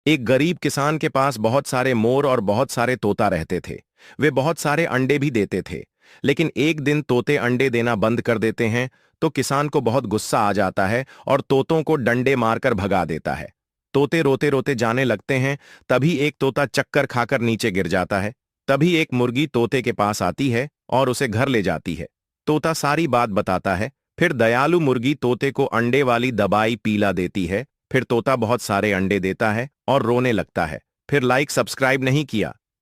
एक गरीब किसान के पास बहुत सारे मोर और बहुत सारे तोता रहते थे। वे बहुत सारे अंडे भी देते थे। लेकिन एक दिन तोते अंडे देना बंद कर देते हैं, तो किसान को बहुत गुस्सा आ जाता है और तोतों को डंडे मारकर भगा देता है। तोते रोते रोते जाने लगते हैं। तभी एक तोता चक्कर खाकर नीचे गिर जाता है। तभी एक मुर्गी तोते के पास आती है और उसे घर ले जाती है। तोता सारी बात बताता है। फिर दयालु मुर्गी तोते को अंडे वाली दवाई पीला देती है। फिर तोता बहुत सारे अंडे देता है और रोने लगता है। फिर लाइक सब्सक्राइब नहीं किया।